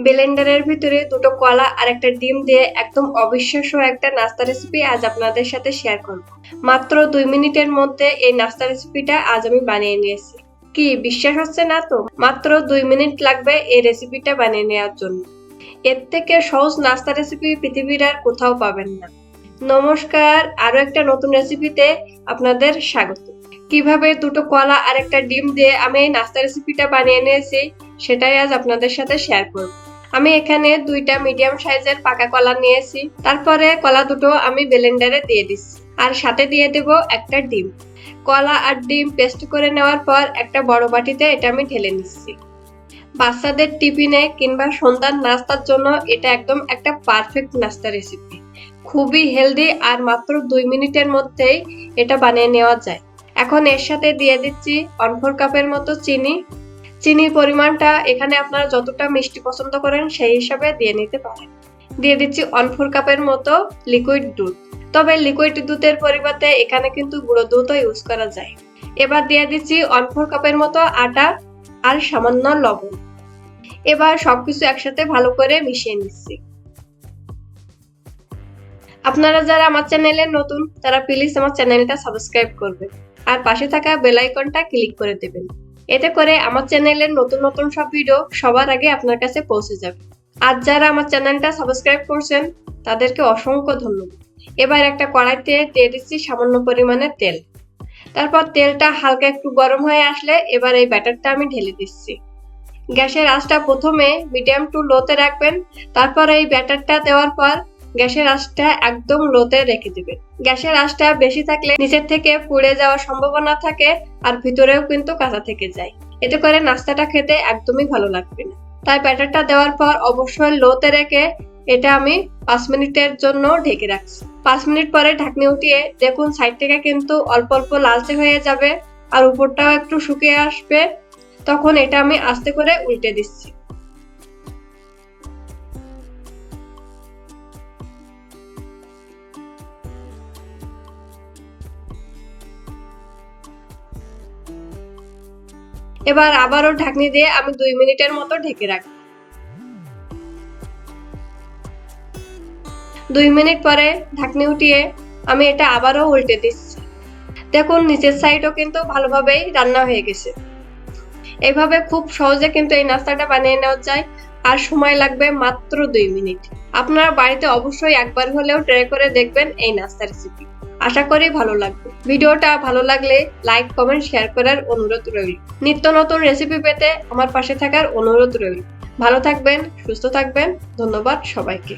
ব্লেন্ডারের ভিতরে দুটো কলা আর একটা ডিম দিয়ে একদম অবিশ্বাস্য একটা নাস্তা রেসিপি আজ আপনাদের সাথে শেয়ার করব। মাত্র 2 মিনিটের মধ্যে এই নাস্তা রেসিপিটা আজ আমি বানিয়ে নিয়েছি। কি বিশ্বাস হচ্ছে না তো? মাত্র 2 মিনিট লাগবে এই রেসিপিটা বানিয়ে নেওয়ার জন্য। এর থেকে সহজ নাস্তা রেসিপি পৃথিবীর আর কোথাও পাবেন না। নমস্কার, আরো একটা নতুন রেসিপিতে আপনাদের স্বাগত। কিভাবে দুটো কলা আর একটা ডিম দিয়ে আমি এই নাস্তা রেসিপিটা বানিয়ে নিয়েছি সেটাই আজ আপনাদের সাথে শেয়ার করব। আমি এখানে 2টা মিডিয়াম সাইজের পাকা কলা নিয়েছি। তারপরে কলা দুটো আমি ব্লেন্ডারে দিয়ে দিচ্ছি আর সাথে দিয়ে দেব একটা ডিম। কলা আর ডিম পেস্ট করে নেওয়ার পর একটা বড় বাটিতে এটা আমি ঢেলে নিচ্ছি। বাচ্চাদের টিফিনে কিংবা সন্ধ্যার নাস্তার জন্য এটা একদম একটা পারফেক্ট নাস্তা রেসিপি। খুবই হেলদি আর মাত্র 2 মিনিটের মধ্যেই এটা বানিয়ে নেওয়া যায়। এখন এর সাথে দিয়ে দিচ্ছি 1/4 কাপের মতো চিনি। চিনির পরিমাণটা এখানে আপনারা যতটা মিষ্টি পছন্দ করেন সেই হিসাবে দিয়ে নিতে পারেন। দিয়ে দিচ্ছি 1/4 কাপের মতো লিকুইড দুধ। তবে লিকুইড দুধের পরিবর্তে এখানে কিন্তু গুঁড়ো দুধও ইউজ করা যায়। এবার দিয়ে দিচ্ছি 1/4 কাপের মতো আটা আর সামান্য লবণ। এবার সবকিছু একসাথে ভালো করে মিশিয়ে নিচ্ছি। আপনারা যারা আমার চ্যানেলে নতুন তারা প্লিজ আমার চ্যানেলটা সাবস্ক্রাইব করবেন আর পাশে থাকা বেল আইকনটা ক্লিক করে দেবেন। এতে করে আমার চ্যানেলের নতুন নতুন সব ভিডিও সবার আগে আপনার কাছে পৌঁছে যাবে। আর যারা আমার চ্যানেলটা সাবস্ক্রাইব করছেন তাদেরকে অসংখ্য ধন্যবাদ। এবার একটা কড়াইতে দিয়ে দিচ্ছি সামান্য পরিমাণে তেল। তারপর তেলটা হালকা একটু গরম হয়ে আসলে এবার এই ব্যাটারটা আমি ঢেলে দিচ্ছি। গ্যাসের আঁচটা প্রথমে মিডিয়াম টু লোতে রাখবেন। তারপর এই ব্যাটারটা দেওয়ার পর গ্যাসের আঁচটা একদম লোতে রেখে দিবেন। গ্যাসের আঁচটা বেশি থাকলে নিচের থেকে পুড়ে যাওয়ার সম্ভাবনা থাকে আর ভিতরেও কিন্তু কাঁচা থেকে যায়। এতে করে নাস্তাটা খেতে একদমই ভালো লাগবে না। তাই ব্যাটারটা দেওয়ার পর অবশ্যই লোতে রেখে এটা আমি 5 মিনিটের জন্য ঢেকে রাখছি। 5 মিনিট পরে ঢাকনি উঠিয়ে দেখুন সাইড থেকে কিন্তু অল্প অল্প লালচে হয়ে যাবে আর উপরটাও একটু শুকিয়ে আসবে। তখন এটা আমি আস্তে করে উল্টে দিচ্ছি। এবার আবারও ঢাকনি দিয়ে আমি 2 মিনিটের মতো ঢেকে রাখি। 2 মিনিট পরে ঢাকনি উঠিয়ে আমি এটা আবারও উল্টে দিচ্ছি। দেখুন নিচের সাইডও কিন্তু ভালোভাবেই রান্না হয়ে গেছে। এইভাবে খুব সহজে কিন্তু এই নাস্তাটা বানিয়ে নেওয়া যায় আর সময় লাগবে মাত্র 2 মিনিট। আপনারা বাড়িতে অবশ্যই একবার হলেও ট্রাই করে দেখবেন এই নাস্তা রেসিপি। আশা করি ভালো লাগবে। ভিডিওটা ভালো লাগলে লাইক কমেন্ট শেয়ার করার অনুরোধ রইল। নিত্য নতুন রেসিপি পেতে আমার পাশে থাকার অনুরোধ রইল। ভালো থাকবেন, সুস্থ থাকবেন। ধন্যবাদ সবাইকে।